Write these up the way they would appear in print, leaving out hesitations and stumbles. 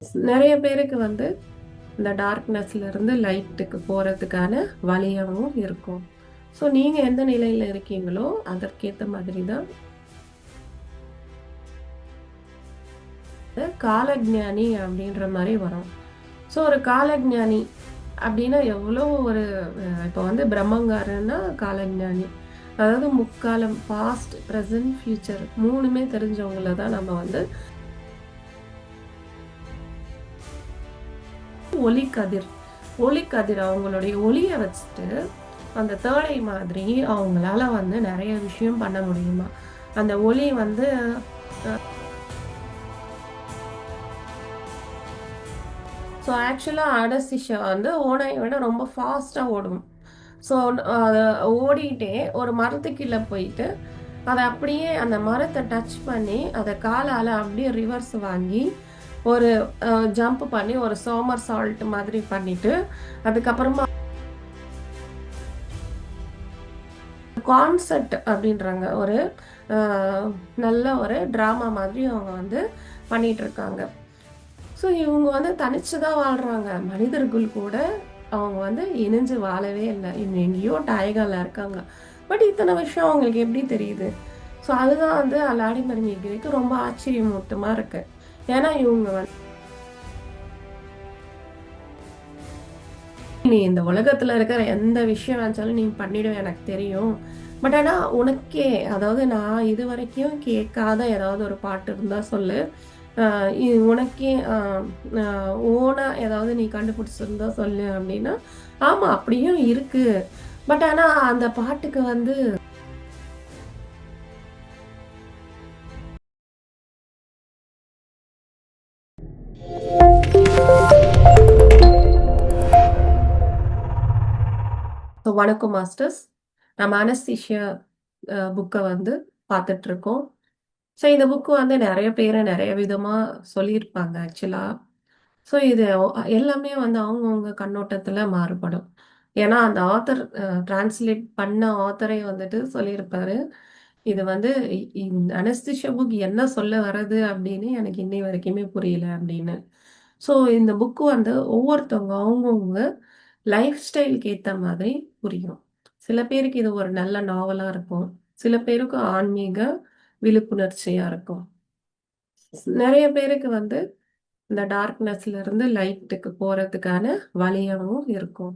நிறைய பேருக்கு வந்து இந்த டார்க்னஸ்ல இருந்து லைட்டுக்கு போறதுக்கான வழியாகவும் இருக்கும். ஸோ நீங்க எந்த நிலையில இருக்கீங்களோ அதற்கேத்த மாதிரி தான் காலஜ்ஞானி அப்படின்ற மாதிரி வரும். ஸோ ஒரு காலஜ்ஞானி அப்படின்னா எவ்வளோ ஒரு இப்போ வந்து பிரம்மங்காரன்னா காலஜ்ஞானி, அதாவது முக்காலம் பாஸ்ட் ப்ரெசன்ட் ஃபியூச்சர் மூணுமே தெரிஞ்சவங்கள தான் நம்ம வந்து ஒளிக்கதிர் ஒளிக்கதிர் அவங்களுடைய ஒளியை வச்சுட்டு அந்த தேர்ட் ஐ மாதிரி அவங்களால வந்து நிறைய விஷயம் பண்ண முடியுமா. அந்த ஒளி வந்து ஸோ ஆக்சுவலாக அனஸ்தீசியா வந்து ஓநாயை விட ரொம்ப ஃபாஸ்ட்டாக ஓடும். ஸோ அதை ஓடிட்டே ஒரு மரத்துக்கீழே போயிட்டு அதை அப்படியே அந்த மரத்தை டச் பண்ணி அதை காலால் அப்படியே ரிவர்ஸ் வாங்கி ஒரு ஜம்ப் பண்ணி ஒரு சோமர் சால்ட் மாதிரி பண்ணிட்டு அதுக்கப்புறமா கான்செப்ட் அப்படின்றாங்க ஒரு நல்ல ஒரு ட்ராமா மாதிரி அவங்க வந்து பண்ணிட்டு இருக்காங்க. ஸோ இவங்க வந்து தனிச்சு தான் வாழ்றாங்க. மனிதர்கள் கூட அவங்க வந்து இணைஞ்சு வாழவே இல்லை. இன்னும் எங்கேயோ டாய்கால இருக்காங்க. பட் இத்தனை விஷயம் அவங்களுக்கு எப்படி தெரியுது? ஸோ அதுதான் வந்து விளாடிமிர் மீகிரிக்கு ரொம்ப ஆச்சரியமூட்டமா இருக்கு. ஏன்னா இவங்க வந்து நீ இந்த உலகத்துல இருக்கிற எந்த விஷயம் நினைச்சாலும் நீ பண்ணிடுவ எனக்கு தெரியும். பட் ஆனா உனக்கே, அதாவது நான் இது வரைக்கும் கேட்காத ஏதாவது ஒரு பாட்டு இருந்தா சொல்லு. உனக்கே ஓனா ஏதாவது நீ கண்டுபிடிச்சிருந்தா சொல்லு அப்படின்னா, ஆமா அப்படியும் இருக்கு. பட் ஆனா அந்த பாட்டுக்கு வந்து வணக்கம் மாஸ்டர்ஸ். நம்ம அனஸ்தீசியா புக்கை வந்து பார்த்துட்டு இருக்கோம். ஸோ இந்த புக்கு வந்து நிறைய பேர் நிறைய விதமா சொல்லியிருப்பாங்க ஆக்சுவலா. ஸோ இது எல்லாமே வந்து அவங்கவுங்க கண்ணோட்டத்துல மாறுபடும். ஏன்னா அந்த ஆத்தர் டிரான்ஸ்லேட் பண்ண ஆத்தரே வந்துட்டு சொல்லியிருப்பாரு, இது வந்து இந்த அனஸ்தீசியா புக் என்ன சொல்ல வர்றது அப்படின்னு எனக்கு இன்னை வரைக்குமே புரியல அப்படின்னு. ஸோ இந்த புக்கு வந்து ஒவ்வொருத்தவங்க அவங்கவுங்க லைஃப் ஸ்டைலுக்கு ஏற்ற மாதிரி புரியும். சில பேருக்கு இது ஒரு நல்ல நாவலா இருக்கும். சில பேருக்கு ஆன்மீக விழிப்புணர்ச்சியா இருக்கும். நிறைய பேருக்கு வந்து இந்த டார்க்னஸ்ல இருந்து லைட்டுக்கு போறதுக்கான வழியாகவும் இருக்கும்.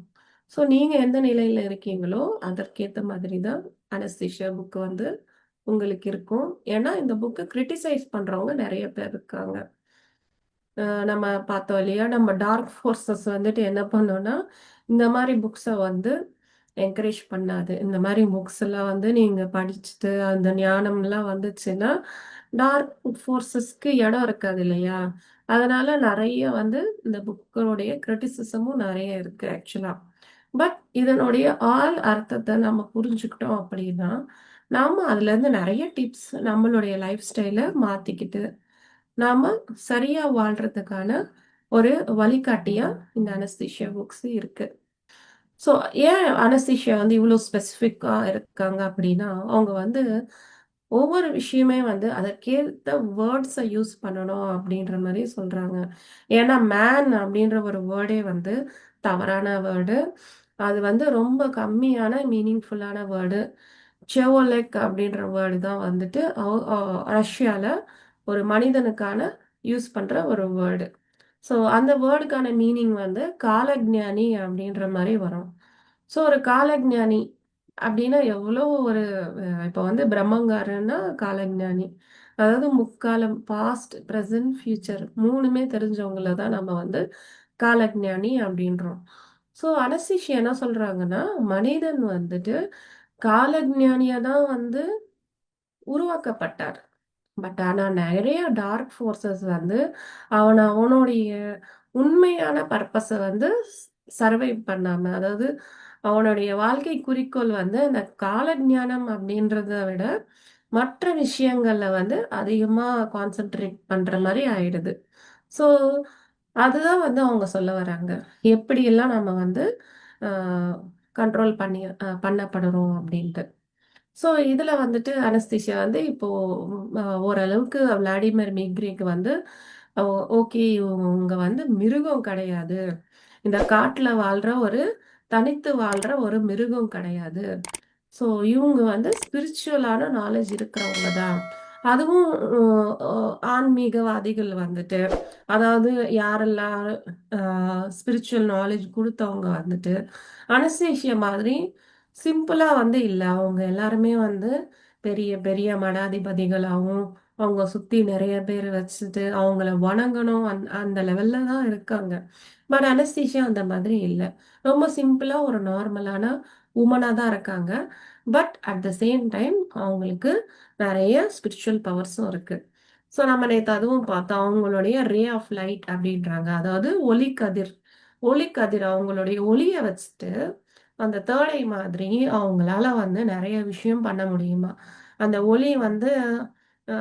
ஸோ நீங்க எந்த நிலையில இருக்கீங்களோ அதற்கேத்த மாதிரி தான் அனஸ்தீசியா புக் வந்து உங்களுக்கு இருக்கும். ஏன்னா இந்த புக்கை கிரிட்டிசைஸ் பண்றவங்க நிறைய பேர் இருக்காங்க. நம்ம பார்த்தோம் இல்லையா, நம்ம டார்க் ஃபோர்ஸஸ் வந்துட்டு என்ன பண்ணோம்னா, இந்த மாதிரி புக்ஸை வந்து என்கரேஜ் பண்ணாது. இந்த மாதிரி புக்ஸ் எல்லாம் வந்து நீங்க படிச்சுட்டு அந்த ஞானம்லாம் வந்துச்சுன்னா டார்க் ஃபோர்ஸஸ்க்கு இடம் இருக்காது இல்லையா. அதனால நிறைய வந்து இந்த புக்கனுடைய கிரிட்டிசிசமும் நிறைய இருக்கு ஆக்சுவலா. பட் இதனுடைய ஆள் அர்த்தத்தை நம்ம புரிஞ்சுக்கிட்டோம் அப்படின்னா நாம அதுல இருந்து நிறைய டிப்ஸ் நம்மளுடைய லைஃப் ஸ்டைலை மாத்திக்கிட்டு நாம சரியா வாழ்றதுக்கான ஒரு வழிகாட்டியா இந்த அனஸ்தீசியா புக்ஸ் இருக்கு. ஸோ ஏன் அனஸ்தீசியா வந்து இவ்வளோ ஸ்பெசிஃபிக்கா இருக்காங்க அப்படின்னா, அவங்க வந்து ஒவ்வொரு விஷயமே வந்து அதற்கேத்த வேர்ட்ஸை யூஸ் பண்ணணும் அப்படின்ற மாதிரி சொல்றாங்க. ஏன்னா மேன் அப்படின்ற ஒரு வேர்டே வந்து தவறான வேர்டு. அது வந்து ரொம்ப கம்மியான மீனிங்ஃபுல்லான வேர்டு. செவோலெக் அப்படின்ற வேர்டு தான் வந்துட்டு ரஷ்யால ஒரு மனிதனுக்கான யூஸ் பண்ற ஒரு வேர்டு. ஸோ அந்த வேர்டுக்கான மீனிங் வந்து காலஜ்ஞானி அப்படின்ற மாதிரி வரும். ஸோ ஒரு காலஜ்ஞானி அப்படின்னா எவ்வளோ ஒரு இப்போ வந்து பிரம்மங்காரன்னா காலஜ்ஞானி, அதாவது முக்காலம் பாஸ்ட் ப்ரெசன்ட் ஃபியூச்சர் மூணுமே தெரிஞ்சவங்கள தான் நம்ம வந்து காலஜ்ஞானி அப்படின்றோம். ஸோ அனஸ்தீஷியா என்ன சொல்றாங்கன்னா, மனிதன் வந்துட்டு காலஜ்ஞானியா தான் வந்து உருவாக்கப்பட்டார். பட் ஆனா நெறைய டார்க் ஃபோர்ஸஸ் வந்து அவனுடைய உண்மையான பர்ப்பஸ வந்து சர்வைவ் பண்ணாம, அதாவது அவனுடைய வாழ்க்கை குறிக்கோள் வந்து அந்த காலஞானம் அப்படின்றத விட மற்ற விஷயங்கள்ல வந்து அதிகமா கான்சென்ட்ரேட் பண்ற மாரி ஆயிடுது. ஸோ அதுதான் வந்து அவங்க சொல்ல வராங்க. எப்படியெல்லாம் நம்ம வந்து அ கண்ட்ரோல் பண்ணப்படுறோம் அப்படின்ட்டு. ஸோ இதுல வந்துட்டு அனஸ்தீசியா வந்து இப்போ ஓரளவுக்கு விளாடிமிர் மிக்ரிக்கு வந்து ஓ ஓகே. இவங்க வந்து மிருகம் கிடையாது. இந்த காட்டுல வாழ்ற ஒரு தனித்து வாழ்ற ஒரு மிருகம் கிடையாது. ஸோ இவங்க வந்து ஸ்பிரிச்சுவலான நாலேட்ஜ் இருக்கிறவங்க தான். அதுவும் ஆன்மீகவாதிகள் வந்துட்டு, அதாவது யாரெல்லாம் ஸ்பிரிச்சுவல் நாலேட்ஜ் குடுத்தவங்க வந்துட்டு, அனஸ்தேசியா மாதிரி சிம்பிளா வந்து இல்ல. அவங்க எல்லாருமே வந்து பெரிய பெரிய மடாதிபதிகளாவும், அவங்க சுத்தி நெறைய பேர் வச்சுட்டு, அவங்கள வணங்கணும் அந்த லெவல்ல தான் இருக்காங்க. பட் அனஸ்தீசியா அந்த மாதிரி இல்ல. ரொம்ப சிம்பிளா ஒரு நார்மலான வுமனா தான் இருக்காங்க. But at the same time அவங்களுக்கு நெறைய ஸ்பிரிச்சுவல் பவர்ஸும் இருக்கு. ஸோ நம்ம நேத்து அதுவும் பார்த்தோம். அவங்களுடைய ரே ஆஃப் லைட் அப்படின்றாங்க. அதாவது ஒளிக்கதிர். ஒளிக்கதிர் அவங்களுடைய ஒளிய வச்சுட்டு, அந்த தேர்ட் ஐ மாதிரி அவங்களால வந்து நெறைய விஷயம் பண்ண முடியுமா? அந்த ஒளி வந்து அ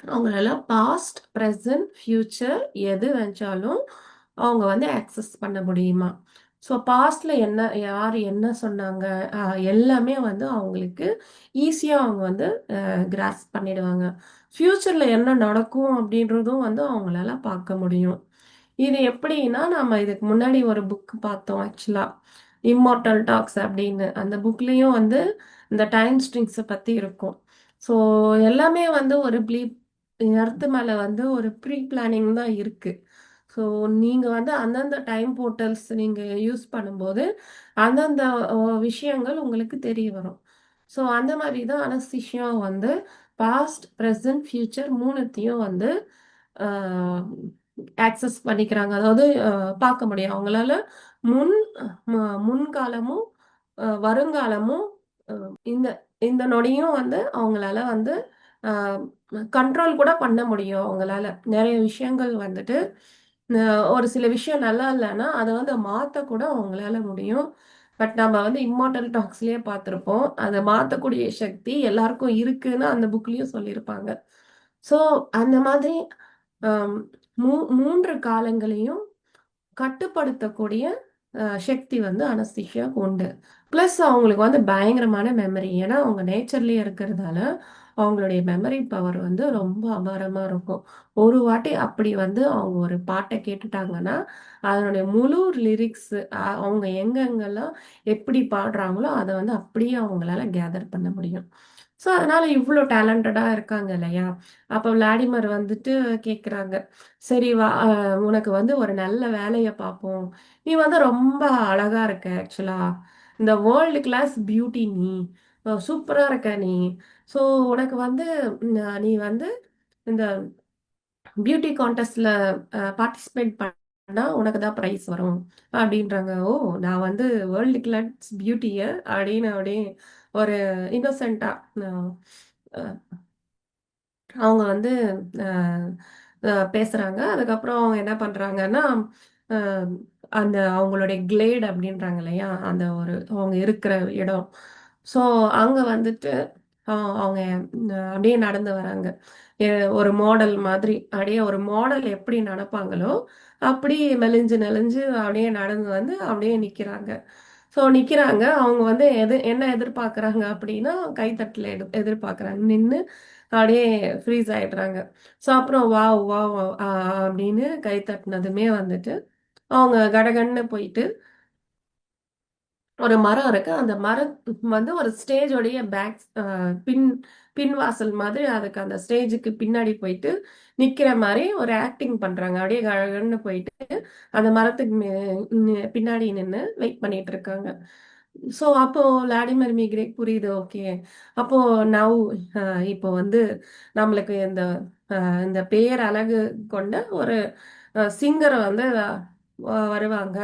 அவங்களால பாஸ்ட், பிரசன்ட், ஃபியூச்சர் எது வந்தாலும் அவங்க வந்து ஆக்சஸ் பண்ண முடியுமா? ஸோ பாஸ்ட்ல என்ன யார் என்ன சொன்னாங்க? அ எல்லாமே வந்து அவங்களுக்கு ஈஸியா அவங்க வந்து கிராஸ்ப் பண்ணிடுவாங்க. ஃபியூச்சர்ல என்ன நடக்கும் அப்படின்றதும் வந்து அவங்களால பார்க்க முடியும். இது எப்படின்னா, நம்ம இதுக்கு முன்னாடி ஒரு புக் பார்த்தோம் ஆக்சுவலா. இம்மார்டல் டாக்ஸ் அப்படின்னு. அந்த புக்லயும் வந்து இந்த டைம் ஸ்ட்ரிங்ஸ பத்தி இருக்கும். ஸோ எல்லாமே வந்து ஒரு எர்த் மேல வந்து ஒரு ப்ரீ பிளானிங் தான் இருக்கு. ஸோ நீங்க வந்து அந்தந்த டைம் போர்ட்டல்ஸ் நீங்க யூஸ் பண்ணும்போது, அந்தந்த அ விஷயங்கள் உங்களுக்கு தெரிய வரும். ஸோ அந்த மாரி தான் அனஸ்தீசியா வந்து பாஸ்ட், பிரசன்ட், ஃபியூச்சர் 3த்தையும் வந்து ஆ ஆக்சஸ் பண்ணிக்கிறாங்க. அதாவது பார்க்க முடியும். அவங்களால முன் ம முன்காலமும், வருங்காலமும் இந்த இந்த நொடியும் வந்து அவங்களால வந்து அ கண்ட்ரோல் கூட பண்ண முடியும் அவங்களால. நெறைய விஷயங்கள் வந்துட்டு அ ஒரு சில விஷயம் நல்லா இல்லன்னா, அத வந்து மாத்தக் கூட அவங்களால முடியும். பட் நம்ம வந்து இம்மார்டல் டாக்ஸ்லயே பார்த்திருப்போம். அத மாத்தக்கூடிய சக்தி எல்லாருக்கும் இருக்குன்னு அந்த புக்லயும் சொல்லியிருப்பாங்க. ஸோ அந்த மாதிரி அம் 3 காலங்களையும் கட்டுப்படுத்தக்கூடிய சக்தி வந்து அனஸ்தீசியாக்கு உண்டு. பிளஸ் அவங்களுக்கு வந்து பயங்கரமான மெமரி. ஏன்னா, அவங்க நேச்சர்லயே இருக்கிறதால, அவங்களுடைய மெமரி பவர் வந்து ரொம்ப அபாரமா இருக்கும். ஒரு வாட்டி அப்படி வந்து அவங்க ஒரு பாட்ட கேட்டுட்டாங்கன்னா, அதனுடைய முழு லிரிக்ஸ் அவங்க எங்கெங்கலாம் எப்படி பாடுறாங்களோ, அத வந்து அப்படியே அவங்களால கேதர் பண்ண முடியும். ஸோ, அதனால இவ்ளோ டேலண்டடா இருக்காங்க இல்லையா? அப்ப விளாடிமிர் வந்துட்டு கேட்குறாங்க. "சரி வா உனக்கு வந்து ஒரு நல்ல வேலைய பார்ப்போம். நீ வந்து ரொம்ப அழகா இருக்க ஆக்சுவலா. இந்த வேர்ல்டு கிளாஸ் பியூட்டி நீ. சூப்பரா இருக்க நீ. ஸோ உனக்கு வந்து நீ வந்து இந்த பியூட்டி கான்டெஸ்ட்ல பார்ட்டிசிபேட் பண்ணா உனக்கு தான் பிரைஸ் வரும்." அப்படின்றாங்க. "ஓ! நான் வந்து வேர்ல்டு கிளாஸ் பியூட்டிய?" அப்படின்னு அப்படியே ஒரு இன்னோசென்ட்டா அ அவங்க வந்து அ பேசுறாங்க. அதுக்கப்புறம் அவங்க என்ன பண்றாங்கன்னா, அ அந்த அவங்களுடைய கிளேட் அப்படின்றாங்க இல்லையா? அந்த ஒரு அவங்க இருக்கிற இடம். ஸோ அங்க வந்துட்டு அவங்க அப்படியே நடந்து வராங்க. எ ஒரு மாடல் மாதிரி. அப்படியே ஒரு மாடல் எப்படி நடப்பாங்களோ, அப்படி மெலிஞ்சு நெளிஞ்சு அப்படியே நடந்து வந்து அப்படியே நிக்கிறாங்க. ஸோ நிக்கிறாங்க. அவங்க வந்து என்ன எதிர்பார்க்குறாங்க அப்படின்னா, கைத்தட்டல் எதிர்பார்க்குறாங்க. நின்னு அப்படியே ஃப்ரீஸ் ஆயிடுறாங்க. ஸோ அப்புறம் வாவ்! வாவ்! அப்படின்னு கை தட்டுனதுமே வந்துட்டு, அவங்க கடகடன்னு போயிட்டு ஒரு மரம் இருக்கு. அந்த மரம் வந்து ஒரு ஸ்டேஜோடைய பின் பின்வாசல் மாதிரி அதுக்கு அந்த ஸ்டேஜுக்கு பின்னாடி போயிட்டு நிக்கிற மாரி ஒரு ஆக்டிங் பண்றாங்க. அப்படியே கடகடன்னு போயிட்டு அந்த மரத்துக்கு பின்னாடி நின்னு வெயிட் பண்ணிட்டு இருக்காங்க. ஸோ அப்போ விளாடிமிர் மீகிரேக்கு புரியுது. ஓகே. அப்போ நவ் அ இப்போ வந்து நம்மளுக்கு இந்த பேரழகு கொண்ட ஒரு சிங்கர் வந்து வருவாங்க.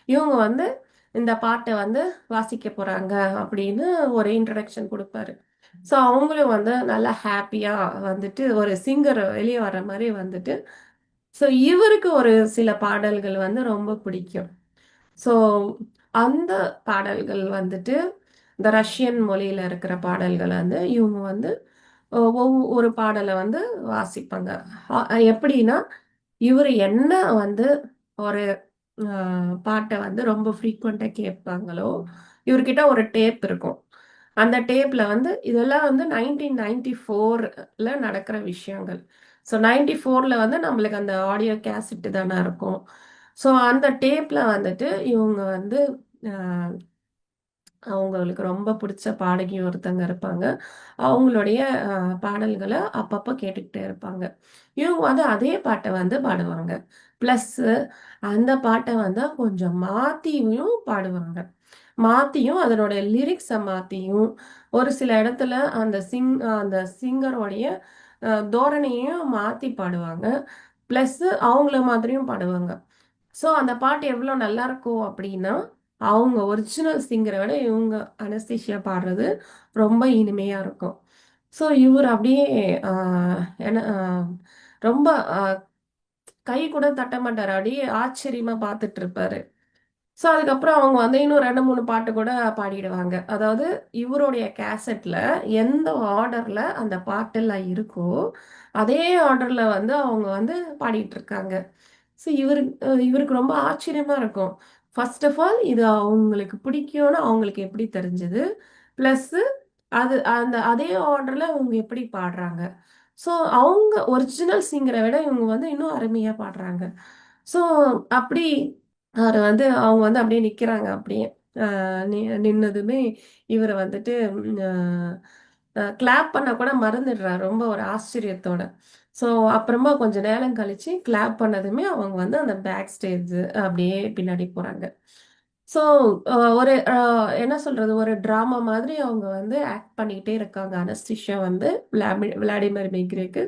இவங்க வந்து இந்த பாட்ட வந்து வாசிக்க போறாங்க அப்படின்னு ஒரு இன்ட்ரோடக்ஷன் குடுப்பாரு. ஸோ அவங்களும் வந்து நல்லா ஹேப்பியா வந்துட்டு ஒரு சிங்கர் வெளிய வர்ற மாரி வந்துட்டு, ஸோ இவருக்கு ஒரு சில பாடல்கள் வந்து ரொம்ப பிடிக்கும். ஸோ அந்த பாடல்கள் வந்துட்டு இந்த ரஷ்யன் மொழியில இருக்கிற பாடல்கள வந்து இவங்க வந்து ஒரு பாடல வந்து வாசிப்பாங்க. எப்படின்னா, இவரு என்ன வந்து ஒரு அ பாட்ட வந்து ரொம்ப ஃப்ரீக்வென்ட்டா கேட்பாங்களோ, இவர்கிட்ட ஒரு டேப் இருக்கும். அந்த டேப்ல வந்து இதெல்லாம் வந்து 1994ல நடக்கிற விஷயங்கள். ஸோ 94ல வந்து நம்மளுக்கு அந்த ஆடியோ கேசட் தானே இருக்கும். ஸோ அந்த டேப்ல வந்துட்டு இவங்க வந்து அவங்களுக்கு ரொம்ப பிடிச்ச பாடகி ஒருத்தங்க இருப்பாங்க. அவங்களுடைய பாடல்கள அப்பப்ப கேட்டுக்கிட்டே இருப்பாங்க. இவங்க வந்து அதே பாட்ட வந்து பாடுவாங்க. ப்ளஸ்ஸு அந்த பாட்ட வந்து கொஞ்சம் மாத்தியும் பாடுவாங்க. மாத்தியும் அதனுடைய லிரிக்ஸ மாத்தியும், ஒரு சில இடத்துல அந்த சிங்கரோடைய தோரணையையும் மாத்தி பாடுவாங்க. ப்ளஸ்ஸு அவங்கள மாதிரியும் பாடுவாங்க. ஸோ அந்த பாட்டு எவ்வளோ நல்லாருக்கும் அப்டின்னா, அவங்க ஒரிஜினல் சிங்கர விட இவங்க அனஸ்தேசியா பாடுறது ரொம்ப இனிமையா இருக்கும். ஸோ இவரு அப்படியே அ என்ன ரொம்ப அ கை கூட தட்ட மாட்டாரு. அப்படியே ஆச்சரியமா பார்த்துட்டுருப்பாரு. ஸோ அதுக்கப்புறம் அவங்க வந்து இன்னும் 2, 3 பாட்டு கூட பாடிடுவாங்க. அதாவது இவருடைய கேசட்ல எந்த ஆர்டர்ல அந்த பாட்டெல்லாம் இருக்கோ, அதே ஆர்டர்ல வந்து அவங்க வந்து பாடிட்டுருக்காங்க. ஸோ இவருக்கு ரொம்ப ஆச்சரியமா இருக்கும். ஃபர்ஸ்ட் ஆஃப் ஆல் இது அவங்களுக்கு பிடிக்கும்னு அவங்களுக்கு எப்படி தெரிஞ்சது? பிளஸ்ஸு அதே ஆர்டர்ல அவங்க எப்படி பாடுறாங்க? ஸோ அவங்க ஒரிஜினல் சிங்கர விட இவங்க வந்து இன்னும் அருமையா பாடுறாங்க. ஸோ அப்படி அவரு வந்து அவங்க வந்து அப்படியே நிக்கிறாங்க அப்படியே. அ நின்னதுமே இவர வந்துட்டு அ கிளாப் பண்ண கூட மறந்துடுறாரு. ரொம்ப ஒரு ஆச்சரியத்தோட. ஸோ அப்புறமா கொஞ்சம் நேரம் கழிச்சு கிளாப் பண்ணதுமே அவங்க வந்து அந்த பேக் ஸ்டேஜ் அப்படியே பின்னாடி போறாங்க. ஸோ ஒரு என்ன சொல்றது? ஒரு ட்ராமா மாதிரி அவங்க வந்து ஆக்ட் பண்ணிக்கிட்டே இருக்காங்க. அனஸ்தேஷியா வந்து விளாடிமிர் மிக்ரேக்கு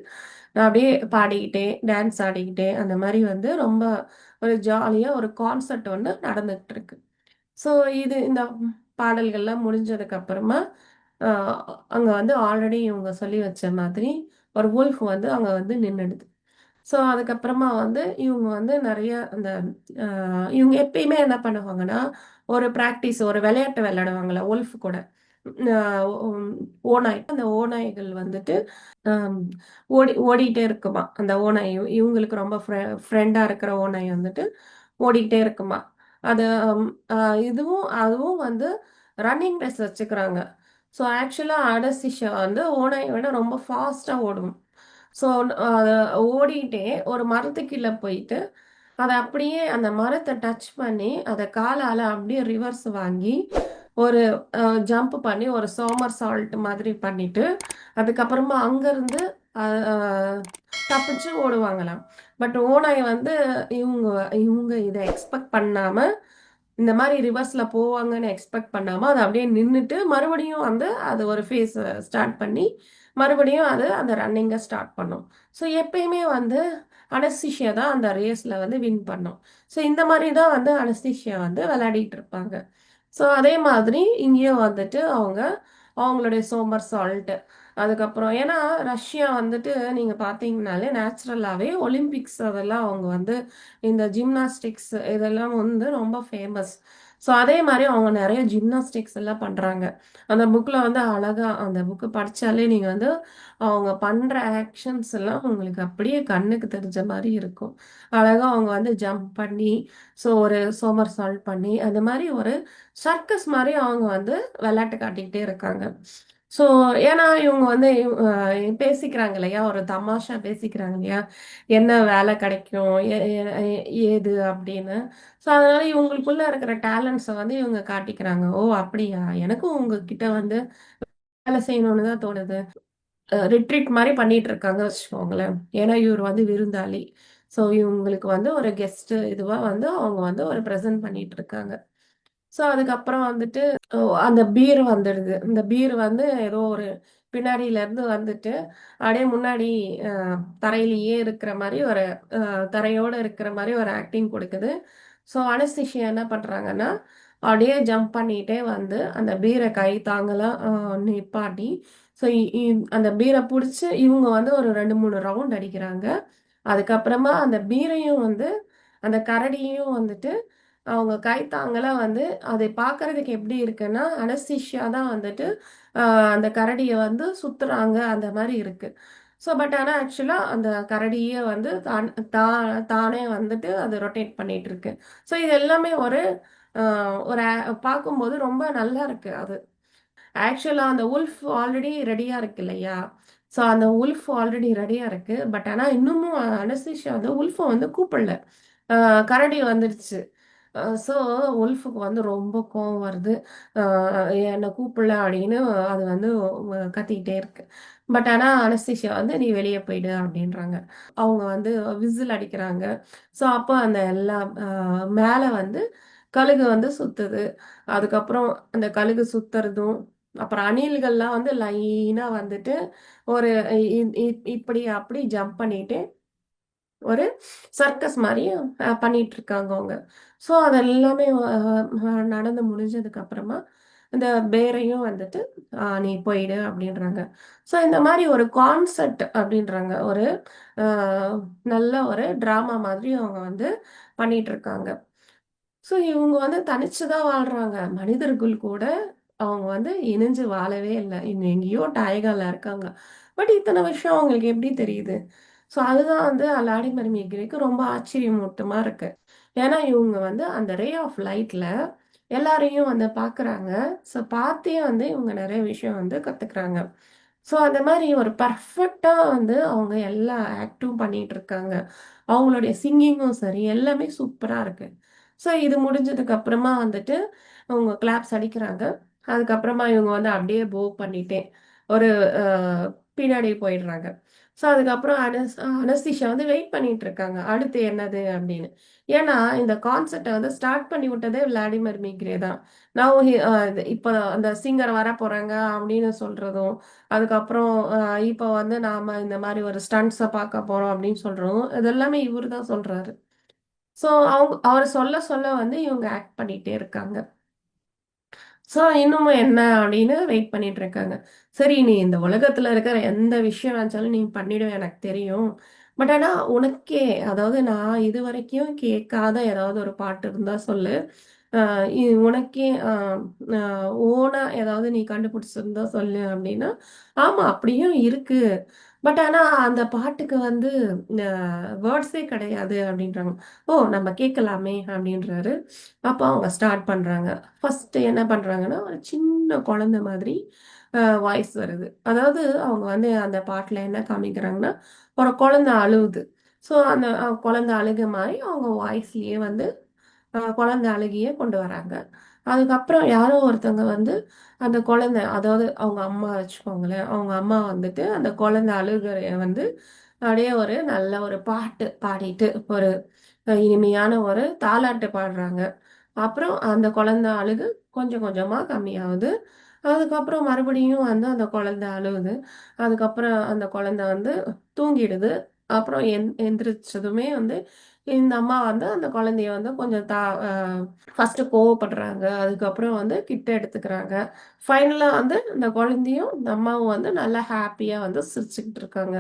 அப்படியே பாடிக்கிட்டே, டான்ஸ் ஆடிக்கிட்டே அந்த மாரி வந்து ரொம்ப ஒரு ஜாலியா ஒரு கான்சர்ட் ஒண்ணு நடந்துகிட்டு இருக்கு. ஸோ இந்த பாடல்கள்லாம் முடிஞ்சதுக்கு அப்புறமா, அ அங்க வந்து ஆல்ரெடி இவங்க சொல்லி வச்ச மாதிரி ஒரு வுல்ஃப் வந்து அங்க வந்து நின்னுடுது. ஸோ அதுக்கப்புறமா வந்து இவங்க வந்து நெறைய அந்த அ இவங்க எப்பயுமே என்ன பண்ணுவாங்கன்னா, ஒரு பிராக்டிஸ் ஒரு விளையாட்டு விளையாடுவாங்கல்ல வுல்ஃப் கூட. அ ஓநாய். அந்த ஓநாய்கள் வந்துட்டு அம் ஓடிட்டே இருக்குமா. அந்த ஓநாய் இவங்களுக்கு ரொம்ப ஃப்ரெண்டா இருக்கிற ஓநாய் வந்துட்டு ஓடிக்கிட்டே இருக்குமா. அது ம் அ இதுவும் அதுவும் வந்து ரன்னிங் ரேஸ் வச்சுக்கிறாங்க. ஸோ ஆக்சுவலா அடசிஷா வந்து ஓநாய விட ரொம்ப ஃபாஸ்ட்டா ஓடும். ஸோ அத ஓடிட்டே ஒரு மரத்துக்கு கீழ போயிட்டு, அத அப்படியே அந்த மரத்த டச் பண்ணி, அத காலால அப்படியே ரிவர்ஸ் வாங்கி, ஒரு ஜம்ப் பண்ணி ஒரு சோமர்சால்ட் மாதிரி பண்ணிட்டு, அதுக்கப்புறமா அங்கருந்து அ அ தப்பிச்சு ஓடுவாங்களாம். பட் ஓநாய் வந்து இவுங்க இவுங்க இத எக்ஸ்பெக்ட் பண்ணாம, இந்த மாரி ரிவர்ஸ்ல போவாங்கன்னு எக்ஸ்பெக்ட் பண்ணாம, அது அப்படியே நின்னுட்டு, மறுபடியும் வந்து அது ஒரு ஃபேஸ் ஸ்டார்ட் பண்ணி, மறுபடியும் அது அந்த ரன்னிங்க ஸ்டார்ட் பண்ணும். ஸோ எப்பயுமே வந்து அனஸ்தீசியா தான் அந்த ரேஸ்ல வந்து வின் பண்ணும். ஸோ இந்த மாரி தான் வந்து அனஸ்தீசியா வந்து விளையாடிட்டு இருப்பாங்க. ஸோ அதே மாதிரி இங்கேயும் வந்துட்டு அவங்களுடைய சோம்பர் சால்ட் அதுக்கப்புறம் ஏன்னா ரஷ்யா வந்துட்டு நீங்க பார்த்தீங்கனாலே நேச்சுரலாவே ஒலிம்பிக்ஸ் அதெல்லாம் அவங்க வந்து இந்த ஜிம்னாஸ்டிக்ஸ் இதெல்லாம் வந்து ரொம்ப ஃபேமஸ். ஸோ அதே மாரி அவங்க நெறைய ஜிம்னாஸ்டிக்ஸ் எல்லாம் பண்றாங்க. அந்த புக்ல வந்து அழகா அந்த புக் படிச்சாலே நீங்க வந்து அவங்க பண்ற ஆக்ஷன்ஸ் எல்லாம் உங்களுக்கு அப்படியே கண்ணுக்கு தெரிஞ்ச மாரி இருக்கும். அழகா அவங்க வந்து ஜம்ப் பண்ணி, ஸோ ஒரு சோமர்சால்ட் பண்ணி, அந்த மாரி ஒரு சர்க்கஸ் மாரி அவங்க வந்து விளையாட்டு காட்டிக்கிட்டே இருக்காங்க. ஸோ ஏன்னா இவங்க வந்து பேசிக்கிறாங்க இல்லையா? ஒரு தமாஷா பேசிக்கிறாங்க இல்லையா? என்ன வேலை கிடைக்கும்? எ எ எ ஏது அப்படின்னு. ஸோ அதனால இவங்களுக்குள்ள இருக்கிற டேலண்ட்ஸ வந்து இவங்க காட்டிக்கிறாங்க. ஓ! அப்படியா? எனக்கும் உங்ககிட்ட வந்து வேலை செய்யணும்னு தான் தோணுது. ரிட்ரீட் மாரி பண்ணிட்டு இருக்காங்க வச்சுக்கோங்களேன். ஏன்னா இவரு வந்து விருந்தாளி. ஸோ இவங்களுக்கு வந்து ஒரு கெஸ்ட் இதுவா வந்து அவங்க வந்து ஒரு பிரசன்ட் பண்ணிட்டு இருக்காங்க. ஸோ அதுக்கப்புறம் வந்துட்டு அந்த பீர் வந்துடுது. இந்த பீர் வந்து ஏதோ ஒரு பின்னாடியிலருந்து வந்துட்டு, அப்படியே முன்னாடி அ தரையிலேயே இருக்கிற மாரி ஒரு தரையோட இருக்கிற மாரி ஒரு ஆக்டிங் குடுக்குது. ஸோ அனஸ்தேஷியா என்ன பண்றாங்கன்னா, அப்படியே ஜம்ப் பண்ணிட்டே வந்து அந்த பீர கை தாங்கலா நிப்பாட்டி, ஸோ இ இ அந்த பீர புடிச்சு இவங்க வந்து ஒரு 2, 3 ரவுண்ட் அடிக்கிறாங்க. அதுக்கப்புறமா அந்த பீரையும் வந்து அந்த கரடியையும் வந்துட்டு அவங்க கைத்தாங்கலா வந்து அதை பார்க்கறதுக்கு எப்படி இருக்குன்னா, அனஸ்தீசியா தான் வந்துட்டு அ அந்த கரடிய வந்து சுத்துறாங்க அந்த மாரி இருக்கு. ஸோ பட் ஆனா ஆக்சுவலா அந்த கரடியே வந்து தா தானே வந்துட்டு அது ரொட்டேட் பண்ணிட்டு இருக்கு. ஸோ இது எல்லாமே ஒரு அ ஒரு பார்க்கும்போது ரொம்ப நல்லா இருக்கு அது. ஆக்சுவலா அந்த வுல்ஃப் ஆல்ரெடி ரெடியா இருக்கு இல்லையா? ஸோ அந்த உல்ஃப் ஆல்ரெடி ரெடியா இருக்கு. பட் ஆனா இன்னமும் அனஸ்தீசியா வந்து உல்ஃப வந்து கூப்பிடல. கரடி வந்துடுச்சு. ஸோ உல்ஃபுக்கு வந்து ரொம்ப கோவம் வருது. அ என்ன கூப்பிடல அப்படின்னு அது வந்து கத்திக்கிட்டே இருக்கு. பட் ஆனா அனஸ்தீசியா வந்து நீ வெளிய போயிடு அப்படின்றாங்க. அவங்க வந்து விசில் அடிக்கிறாங்க. ஸோ அப்போ அந்த எல்லாம் மேல வந்து கழுகு வந்து சுத்துது. அதுக்கப்புறம் அந்த கழுகு சுத்துறதும், அப்புறம் அணில்கள்லாம் வந்து லைனா வந்துட்டு ஒரு இ இ இப்படி அப்படி ஜம்ப் பண்ணிட்டு ஒரு சர்க்கஸ் மாரி பண்ணிட்டு இருக்காங்க அவங்க. ஸோ அது எல்லாமே நடந்து முடிஞ்சதுக்கு அப்புறமா, இந்த பேரையும் வந்துட்டு நீ போயிடு" அப்படின்றாங்க. ஸோ இந்த மாரி ஒரு கான்செப்ட் அப்படின்றாங்க. ஒரு அ நல்ல ஒரு ட்ராமா மாதிரி அவங்க வந்து பண்ணிட்டு இருக்காங்க. ஸோ இவங்க வந்து தனிச்சு தான் வாழ்றாங்க. மனிதர்கள் கூட அவங்க வந்து இணைஞ்சு வாழவே இல்ல. இன்னும் எங்கேயோ டைகால இருக்காங்க. பட் இத்தன விஷயம் அவங்களுக்கு எப்படி தெரியுது? ஸோ அதுதான் வந்து அலாடிமர் மிகிரேக்கு ரொம்ப ஆச்சரியமூட்டமா இருக்கு. ஏன்னா இவங்க வந்து அந்த ரே ஆஃப் லைட்ல எல்லாரையும் வந்து பார்க்குறாங்க. ஸோ பார்த்தே வந்து இவங்க நெறைய விஷயம் வந்து கத்துக்குறாங்க. ஸோ அந்த மாரி ஒரு பெர்ஃபெக்ட்டா வந்து அவங்க எல்லா ஆக்டும் பண்ணிட்டு இருக்காங்க. அவங்களுடைய சிங்கிங்கும் சரி, எல்லாமே சூப்பரா இருக்கு. ஸோ இது முடிஞ்சதுக்கு அப்புறமா வந்துட்டு அவங்க கிளாப்ஸ் அடிக்கிறாங்க. அதுக்கப்புறமா இவங்க வந்து அப்படியே போ பண்ணிட்டே ஒரு அ பின்னாடி போயிடுறாங்க. ஸோ அதுக்கப்புறம் அனஸ்தீசியா வந்து வெயிட் பண்ணிட்டு இருக்காங்க. அடுத்து என்னது அப்படின்னு. ஏன்னா இந்த கான்செர்ட்ட வந்து ஸ்டார்ட் பண்ணி விட்டதே விளாடிமிர் மிக்ரே தான். நவ் ஹி இப்ப அந்த சிங்கர் வரப்போறாங்க அப்படின்னு சொல்றதும், அதுக்கப்புறம் இப்ப வந்து நாம இந்த மாரி ஒரு ஸ்டண்ட்ஸ பார்க்க போறோம் அப்படின்னு சொல்றதும், இது எல்லாமே இவரு தான் சொல்றாரு. ஸோ அவரு சொல்ல சொல்ல வந்து இவங்க ஆக்ட் பண்ணிட்டே இருக்காங்க. ஸோ இன்னமும் என்ன அப்படின்னு வெயிட் பண்ணிட்டு இருக்காங்க. சரி நீ இந்த உலகத்துல இருக்கிற எந்த விஷயம் நெனச்சாலும் நீ பண்ணிடுவ எனக்கு தெரியும். பட் ஆனா உனக்கே அதாவது நான் இதுவரைக்கும் கேட்காத ஏதாவது ஒரு பாட்டு இருந்தா சொல்லு. அ உனக்கே அ ஓனா ஏதாவது நீ கண்டுபிடிச்சிருந்தா சொல்லு அப்படின்னா, ஆமா அப்படியும் இருக்கு. பட் ஆனா அந்த பாட்டுக்கு வந்து அ வேர்ட்ஸே கிடையாது அப்படின்றாங்க. ஓ! நம்ம கேட்கலாமே அப்படின்றாரு. அப்ப அவங்க ஸ்டார்ட் பண்றாங்க. ஃபர்ஸ்ட்டு என்ன பண்றாங்கன்னா, ஒரு சின்ன குழந்தை மாதிரி வாய்ஸ் வருது. அதாவது அவங்க வந்து அந்த பாட்டுல என்ன காமிக்கிறாங்கன்னா, ஒரு குழந்தை அழுவுது. ஸோ அந்த குழந்தை அழுக மாரி அவங்க வாய்ஸ்லயே வந்து குழந்தை அழுகைய கொண்டு வராங்க. அதுக்கப்புறம் யாரோ ஒருத்தவங்க வந்து அந்த குழந்தை அதாவது அவங்க அம்மா வச்சுக்கோங்களேன். அவங்க அம்மா வந்துட்டு அந்த குழந்தை அழுகைய வந்து அப்படியே ஒரு நல்ல ஒரு பாட்டு பாடிட்டு ஒரு இனிமையான ஒரு தாலாட்டு பாடுறாங்க. அப்புறம் அந்த குழந்தை அழுகு கொஞ்சம் கொஞ்சமா கம்மியாகுது. அதுக்கப்புறம் மறுபடியும் வந்து அந்த குழந்தை அழுவுது. அதுக்கப்புறம் அந்த குழந்தை வந்து தூங்கிடுது. அப்புறம் எந்திரிச்சதுமே வந்து இந்த அம்மா வந்து அந்த குழந்தைய வந்து கொஞ்சம் அ ஃபர்ஸ்ட்டு கோவப்படுறாங்க. அதுக்கப்புறம் வந்து கிட்ட எடுத்துக்கிறாங்க. ஃபைனலா வந்து இந்த குழந்தையும், இந்த அம்மாவும் வந்து நல்லா ஹேப்பியா வந்து சிரிச்சுக்கிட்டு இருக்காங்க.